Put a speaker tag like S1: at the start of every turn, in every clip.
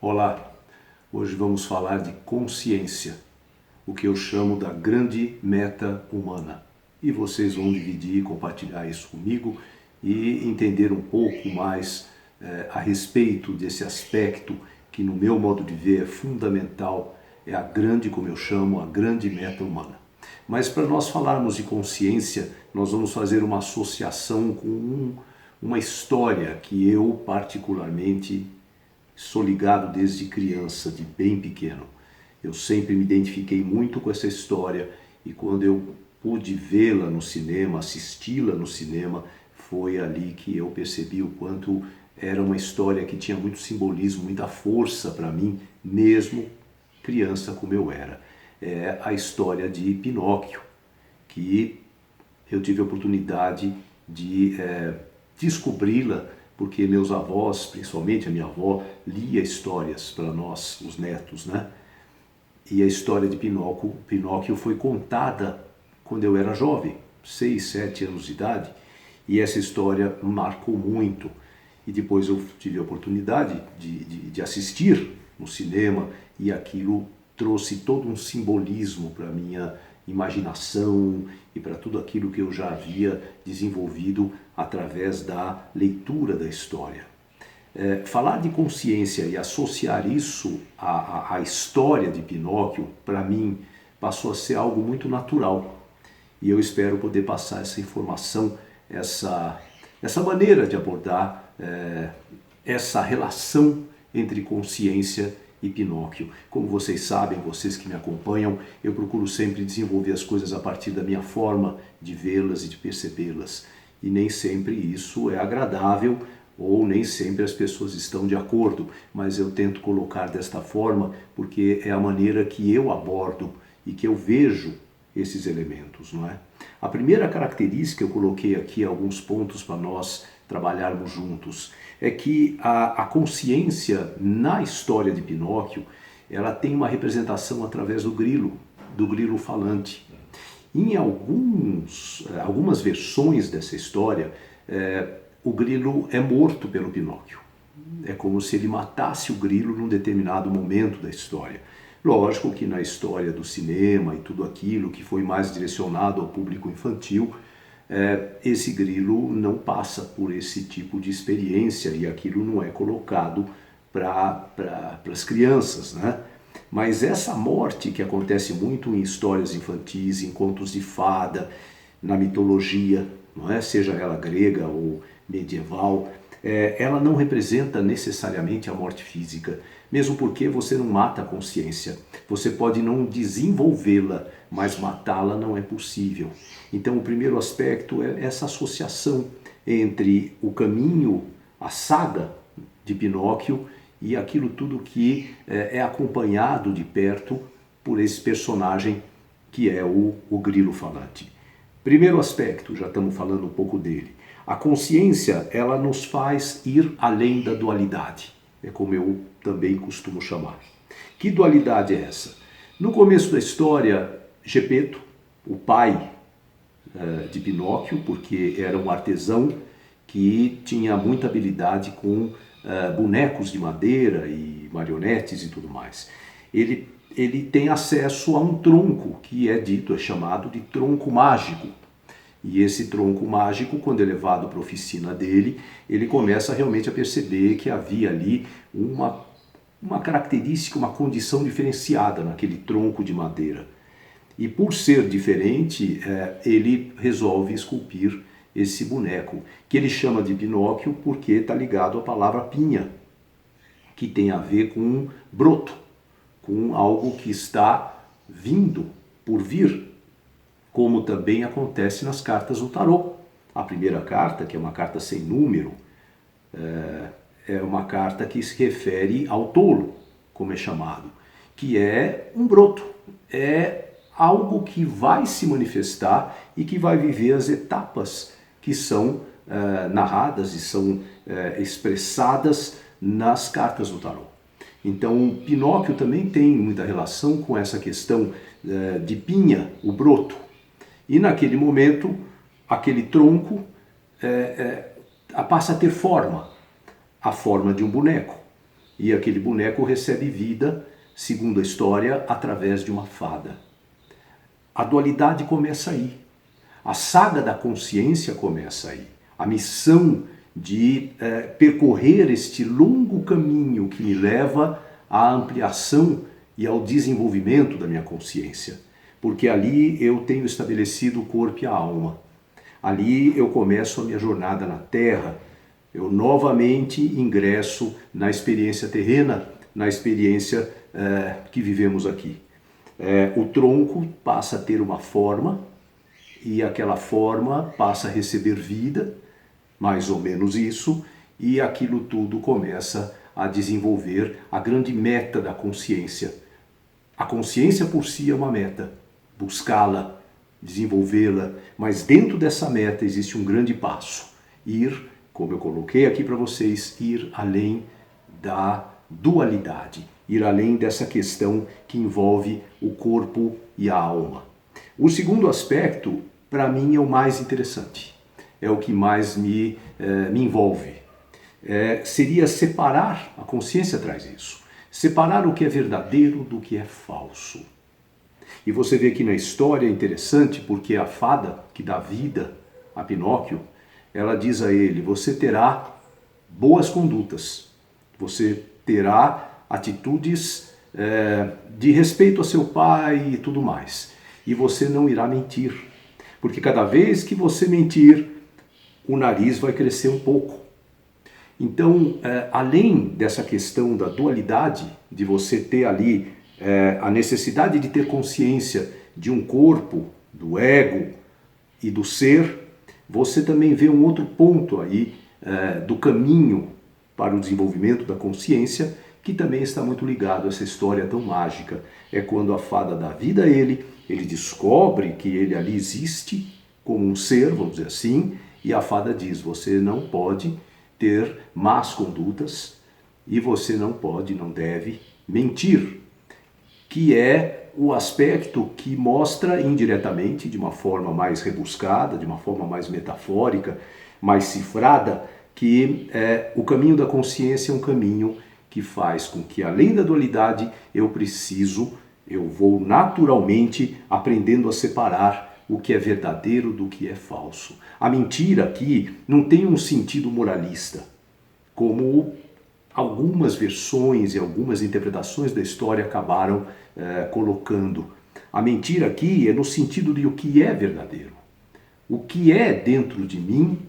S1: Olá, hoje vamos falar de consciência, o que eu chamo da grande meta humana. E vocês vão dividir e compartilhar isso comigo e entender um pouco mais a respeito desse aspecto que no meu modo de ver é fundamental, é a grande, como eu chamo, a grande meta humana. Mas para nós falarmos de consciência, nós vamos fazer uma associação com uma história que eu particularmente sou ligado desde criança, de bem pequeno. Eu sempre me identifiquei muito com essa história e quando eu pude vê-la no cinema, assisti-la no cinema, foi ali que eu percebi o quanto era uma história que tinha muito simbolismo, muita força para mim, mesmo criança como eu era. É a história de Pinóquio, que eu tive a oportunidade de descobri-la porque meus avós, principalmente a minha avó, lia histórias para nós, os netos, né? E a história de Pinóquio foi contada quando eu era jovem, 6, 7 anos de idade, e essa história marcou muito. E depois eu tive a oportunidade de assistir no cinema e aquilo trouxe todo um simbolismo para a minha imaginação e para tudo aquilo que eu já havia desenvolvido através da leitura da história. Falar de consciência e associar isso à história de Pinóquio, para mim, passou a ser algo muito natural. E eu espero poder passar essa informação, essa maneira de abordar essa relação entre consciência e Pinóquio. Como vocês sabem, vocês que me acompanham, eu procuro sempre desenvolver as coisas a partir da minha forma de vê-las e de percebê-las. E nem sempre isso é agradável ou nem sempre as pessoas estão de acordo, mas eu tento colocar desta forma porque é a maneira que eu abordo e que eu vejo esses elementos, não é? A primeira característica, eu coloquei aqui alguns pontos para nós trabalharmos juntos, é que a consciência na história de Pinóquio, ela tem uma representação através do grilo falante. Em algumas versões dessa história, o grilo é morto pelo Pinóquio. É como se ele matasse o grilo num determinado momento da história. Lógico que na história do cinema e tudo aquilo que foi mais direcionado ao público infantil, esse grilo não passa por esse tipo de experiência e aquilo não é colocado para as crianças, né? Mas essa morte que acontece muito em histórias infantis, em contos de fada, na mitologia, não é? Seja ela grega ou medieval, ela não representa necessariamente a morte física, mesmo porque você não mata a consciência. Você pode não desenvolvê-la, mas matá-la não é possível. Então o primeiro aspecto é essa associação entre o caminho, a saga de Pinóquio e aquilo tudo que é acompanhado de perto por esse personagem que é o grilo falante. Primeiro aspecto, já estamos falando um pouco dele. A consciência, ela nos faz ir além da dualidade. É como eu também costumo chamar. Que dualidade é essa? No começo da história, Gepeto, o pai de Pinóquio, porque era um artesão que tinha muita habilidade com bonecos de madeira e marionetes e tudo mais. Ele tem acesso a um tronco que é chamado de tronco mágico. E esse tronco mágico, quando é levado para a oficina dele, ele começa realmente a perceber que havia ali uma característica, uma condição diferenciada naquele tronco de madeira. E por ser diferente, ele resolve esculpir esse boneco, que ele chama de Pinóquio porque está ligado à palavra pinha, que tem a ver com broto, com algo que está vindo, por vir, como também acontece nas cartas do tarô. A primeira carta, que é uma carta sem número, é uma carta que se refere ao touro, como é chamado, que é um broto, é algo que vai se manifestar e que vai viver as etapas que são narradas e são expressadas nas cartas do tarô. Então, Pinóquio também tem muita relação com essa questão de pinha, o broto. E naquele momento, aquele tronco passa a ter forma, a forma de um boneco. E aquele boneco recebe vida, segundo a história, através de uma fada. A dualidade começa aí. A saga da consciência começa aí. A missão de percorrer este longo caminho que me leva à ampliação e ao desenvolvimento da minha consciência. Porque ali eu tenho estabelecido o corpo e a alma. Ali eu começo a minha jornada na Terra. Eu novamente ingresso na experiência terrena, na experiência que vivemos aqui. O tronco passa a ter uma forma e aquela forma passa a receber vida, mais ou menos isso, e aquilo tudo começa a desenvolver a grande meta da consciência. A consciência por si é uma meta, buscá-la, desenvolvê-la, mas dentro dessa meta existe um grande passo, ir, como eu coloquei aqui para vocês, ir além da dualidade, ir além dessa questão que envolve o corpo e a alma. O segundo aspecto, para mim, é o mais interessante, é o que mais me envolve. Seria separar, a consciência traz isso, separar o que é verdadeiro do que é falso. E você vê que na história é interessante porque a fada que dá vida a Pinóquio, ela diz a ele, você terá boas condutas, você terá atitudes de respeito a seu pai e tudo mais. E você não irá mentir, porque cada vez que você mentir, o nariz vai crescer um pouco. Então, além dessa questão da dualidade, de você ter ali a necessidade de ter consciência de um corpo, do ego e do ser, você também vê um outro ponto aí do caminho para o desenvolvimento da consciência, que também está muito ligado a essa história tão mágica. É quando a fada dá vida a ele descobre que ele ali existe como um ser, vamos dizer assim, e a fada diz, você não pode ter más condutas e você não pode, não deve mentir, que é o aspecto que mostra indiretamente, de uma forma mais rebuscada, de uma forma mais metafórica, mais cifrada, que o caminho da consciência é um caminho que faz com que, além da dualidade, eu vou naturalmente aprendendo a separar o que é verdadeiro do que é falso. A mentira aqui não tem um sentido moralista, como algumas versões e algumas interpretações da história acabaram colocando. A mentira aqui é no sentido de o que é verdadeiro. O que é dentro de mim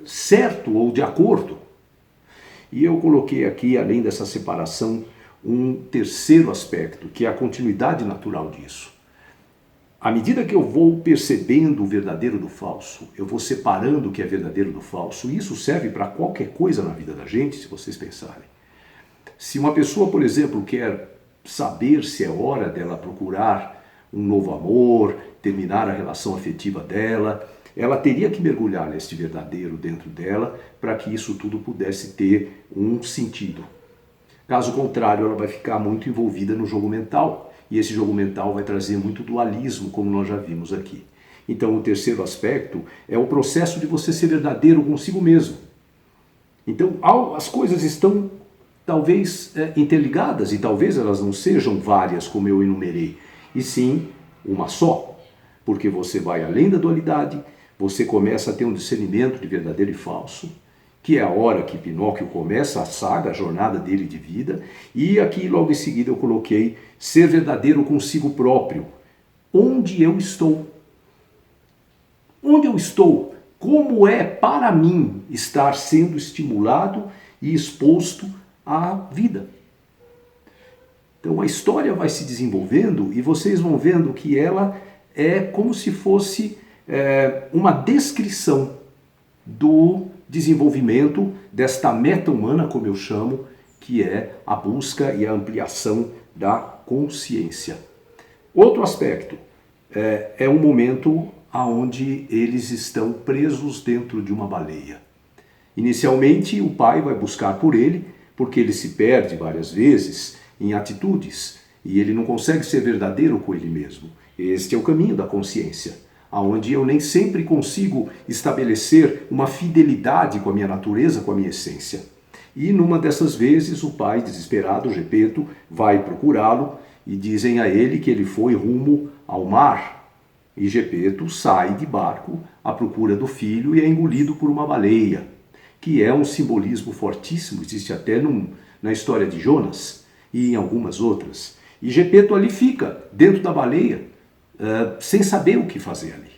S1: certo ou de acordo. E eu coloquei aqui, além dessa separação, um terceiro aspecto, que é a continuidade natural disso. À medida que eu vou percebendo o verdadeiro do falso, eu vou separando o que é verdadeiro do falso, e isso serve para qualquer coisa na vida da gente, se vocês pensarem. Se uma pessoa, por exemplo, quer saber se é hora dela procurar um novo amor, terminar a relação afetiva dela, ela teria que mergulhar neste verdadeiro dentro dela para que isso tudo pudesse ter um sentido. Caso contrário, ela vai ficar muito envolvida no jogo mental, e esse jogo mental vai trazer muito dualismo, como nós já vimos aqui. Então, o terceiro aspecto é o processo de você ser verdadeiro consigo mesmo. Então, as coisas estão talvez interligadas, e talvez elas não sejam várias, como eu enumerei, e sim uma só, porque você vai além da dualidade, você começa a ter um discernimento de verdadeiro e falso, que é a hora que Pinóquio começa a saga, a jornada dele de vida, e aqui logo em seguida eu coloquei ser verdadeiro consigo próprio. Onde eu estou? Onde eu estou? Como é para mim estar sendo estimulado e exposto à vida? Então a história vai se desenvolvendo e vocês vão vendo que ela é como se fosse uma descrição do desenvolvimento desta meta humana, como eu chamo, que é a busca e a ampliação da consciência. Outro aspecto é um momento onde eles estão presos dentro de uma baleia. Inicialmente, o pai vai buscar por ele, porque ele se perde várias vezes em atitudes e ele não consegue ser verdadeiro com ele mesmo. Este é o caminho da consciência, onde eu nem sempre consigo estabelecer uma fidelidade com a minha natureza, com a minha essência. E numa dessas vezes o pai, desesperado, Gepeto, vai procurá-lo e dizem a ele que ele foi rumo ao mar. E Gepeto sai de barco à procura do filho e é engolido por uma baleia, que é um simbolismo fortíssimo, existe até na história de Jonas e em algumas outras. E Gepeto ali fica, dentro da baleia, sem saber o que fazer ali.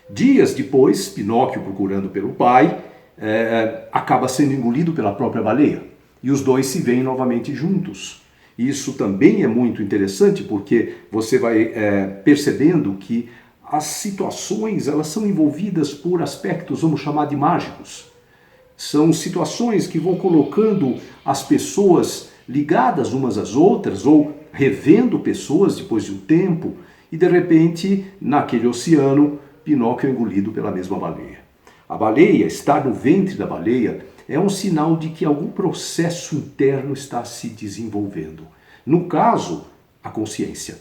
S1: Dias depois, Pinóquio, procurando pelo pai, acaba sendo engolido pela própria baleia. E os dois se veem novamente juntos. Isso também é muito interessante porque você vai percebendo que as situações elas são envolvidas por aspectos, vamos chamar de mágicos. São situações que vão colocando as pessoas ligadas umas às outras ou revendo pessoas depois de um tempo e de repente, naquele oceano, Pinóquio é engolido pela mesma baleia. A baleia, estar no ventre da baleia, é um sinal de que algum processo interno está se desenvolvendo. No caso, a consciência.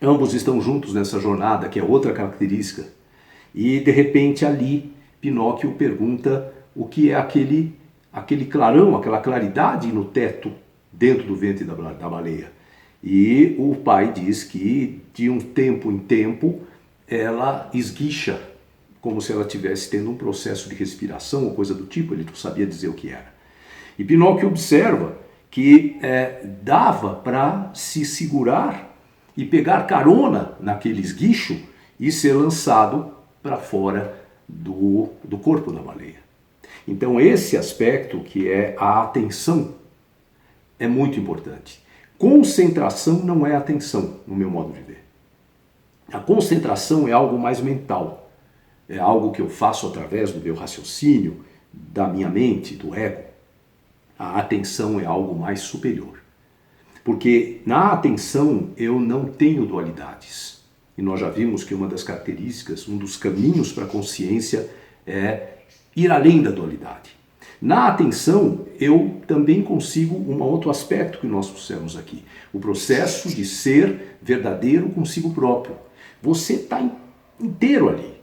S1: Ambos estão juntos nessa jornada, que é outra característica. E, de repente, ali, Pinóquio pergunta o que é aquele clarão, aquela claridade no teto, dentro do ventre da baleia. E o pai diz que, de um tempo em tempo, ela esguicha, como se ela estivesse tendo um processo de respiração ou coisa do tipo, ele não sabia dizer o que era. E Pinóquio observa que dava para se segurar e pegar carona naquele esguicho e ser lançado para fora do corpo da baleia. Então esse aspecto, que é a atenção, é muito importante. Concentração não é atenção, no meu modo de ver. A concentração é algo mais mental. É algo que eu faço através do meu raciocínio, da minha mente, do ego. A atenção é algo mais superior. Porque na atenção eu não tenho dualidades. E nós já vimos que uma das características, um dos caminhos para a consciência é ir além da dualidade. Na atenção, eu também consigo um outro aspecto que nós trouxemos aqui. O processo de ser verdadeiro consigo próprio. Você está inteiro ali.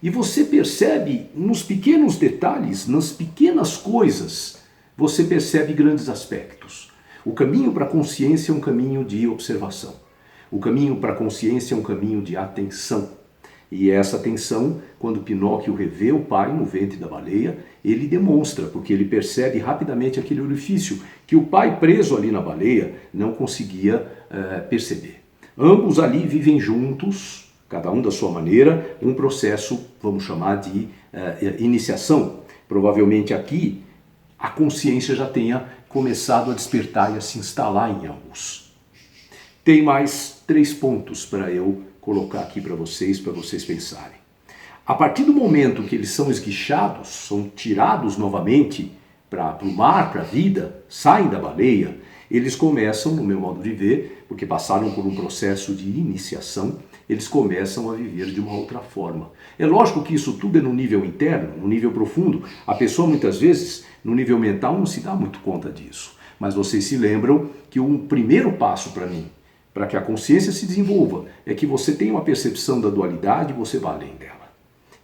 S1: E você percebe nos pequenos detalhes, nas pequenas coisas, você percebe grandes aspectos. O caminho para a consciência é um caminho de observação. O caminho para a consciência é um caminho de atenção. E essa atenção, quando Pinóquio revê o pai no ventre da baleia, ele demonstra, porque ele percebe rapidamente aquele orifício que o pai preso ali na baleia não conseguia perceber. Ambos ali vivem juntos, cada um da sua maneira, um processo, vamos chamar de iniciação. Provavelmente aqui a consciência já tenha começado a despertar e a se instalar em ambos. Tem mais 3 pontos para eu colocar aqui para vocês pensarem. A partir do momento que eles são esguichados, são tirados novamente para o mar, para a vida, saem da baleia, eles começam, no meu modo de ver, porque passaram por um processo de iniciação, eles começam a viver de uma outra forma. É lógico que isso tudo é no nível interno, no nível profundo. A pessoa muitas vezes, no nível mental, não se dá muito conta disso. Mas vocês se lembram que um primeiro passo para mim, para que a consciência se desenvolva, é que você tenha uma percepção da dualidade e você vá além dela.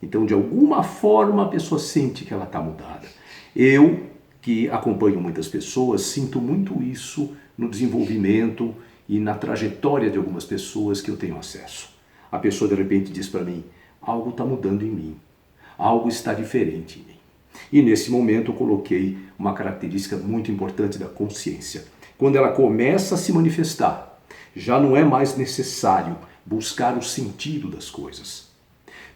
S1: Então, de alguma forma, a pessoa sente que ela está mudada. Eu, que acompanho muitas pessoas, sinto muito isso no desenvolvimento e na trajetória de algumas pessoas que eu tenho acesso. A pessoa, de repente, diz para mim, algo está mudando em mim, algo está diferente em mim. E nesse momento eu coloquei uma característica muito importante da consciência. Quando ela começa a se manifestar, já não é mais necessário buscar o sentido das coisas.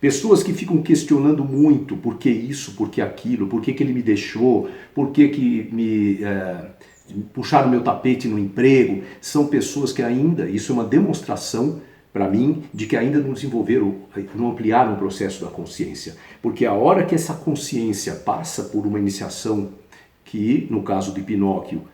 S1: Pessoas que ficam questionando muito por que isso, por que aquilo, por que ele me deixou, por que me puxaram meu tapete no emprego, são pessoas que ainda, isso é uma demonstração para mim, de que ainda não desenvolveram, não ampliaram o processo da consciência. Porque a hora que essa consciência passa por uma iniciação, que no caso de Pinóquio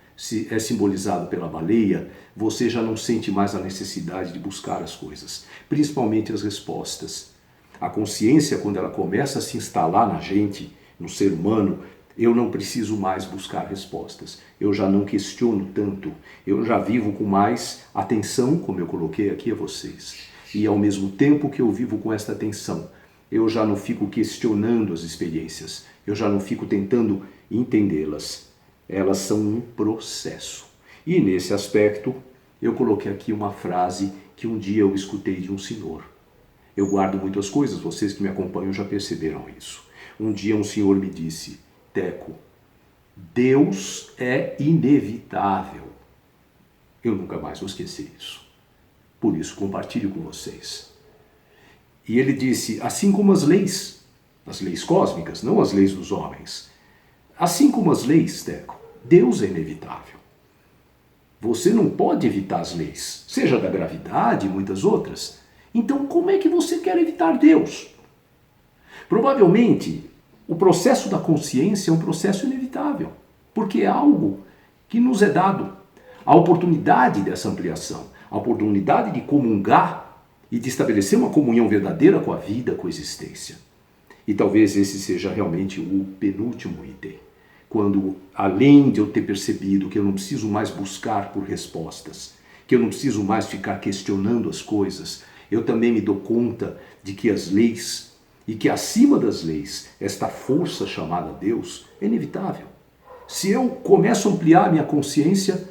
S1: é simbolizado pela baleia, você já não sente mais a necessidade de buscar as coisas, principalmente as respostas. A consciência, quando ela começa a se instalar na gente, no ser humano, eu não preciso mais buscar respostas. Eu já não questiono tanto. Eu já vivo com mais atenção, como eu coloquei aqui a vocês. E ao mesmo tempo que eu vivo com esta atenção, eu já não fico questionando as experiências. Eu já não fico tentando entendê-las. Elas são um processo. E nesse aspecto, eu coloquei aqui uma frase que um dia eu escutei de um senhor. Eu guardo muitas coisas, vocês que me acompanham já perceberam isso. Um dia um senhor me disse: Teco, Deus é inevitável. Eu nunca mais vou esquecer isso. Por isso compartilho com vocês. E ele disse, assim como as leis cósmicas, não as leis dos homens, assim como as leis, Teco, Deus é inevitável. Você não pode evitar as leis, seja da gravidade e muitas outras. Então como é que você quer evitar Deus? Provavelmente, o processo da consciência é um processo inevitável, porque é algo que nos é dado. A oportunidade dessa ampliação, a oportunidade de comungar e de estabelecer uma comunhão verdadeira com a vida, com a existência. E talvez esse seja realmente o penúltimo item. Quando, além de eu ter percebido que eu não preciso mais buscar por respostas, que eu não preciso mais ficar questionando as coisas, eu também me dou conta de que as leis, e que acima das leis, esta força chamada Deus, é inevitável. Se eu começo a ampliar a minha consciência,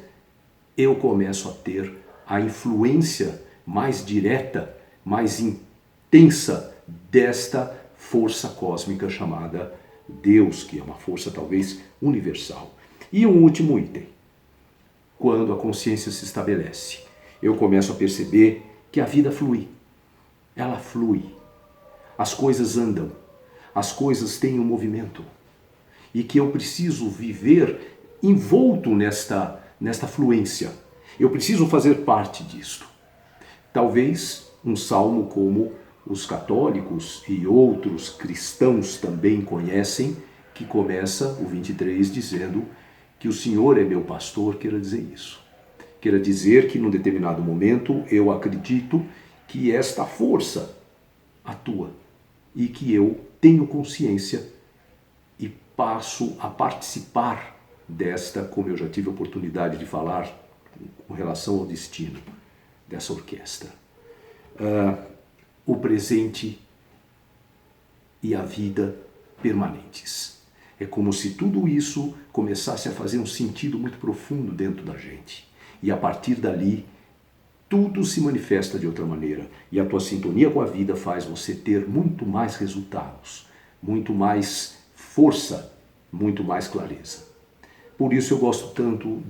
S1: eu começo a ter a influência mais direta, mais intensa desta força cósmica chamada Deus, que é uma força talvez universal. E um último item. Quando a consciência se estabelece, eu começo a perceber que a vida flui. Ela flui. As coisas andam. As coisas têm um movimento. E que eu preciso viver envolto nesta fluência. Eu preciso fazer parte disto. Talvez um salmo como os católicos e outros cristãos também conhecem, que começa o 23 dizendo que o Senhor é meu pastor, queira dizer isso. Queira dizer que num determinado momento eu acredito que esta força atua e que eu tenho consciência e passo a participar desta, como eu já tive a oportunidade de falar com relação ao destino dessa orquestra. O presente e a vida permanentes. É como se tudo isso começasse a fazer um sentido muito profundo dentro da gente. E a partir dali, tudo se manifesta de outra maneira. E a tua sintonia com a vida faz você ter muito mais resultados, muito mais força, muito mais clareza. Por isso eu gosto tanto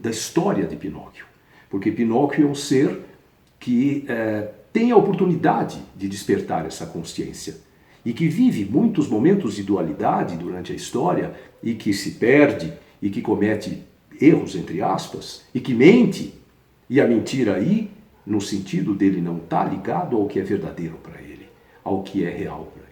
S1: da história de Pinóquio. Porque Pinóquio é um ser que tem a oportunidade de despertar essa consciência e que vive muitos momentos de dualidade durante a história e que se perde e que comete erros, entre aspas, e que mente. E a mentira aí, no sentido dele não estar ligado ao que é verdadeiro para ele, ao que é real para ele.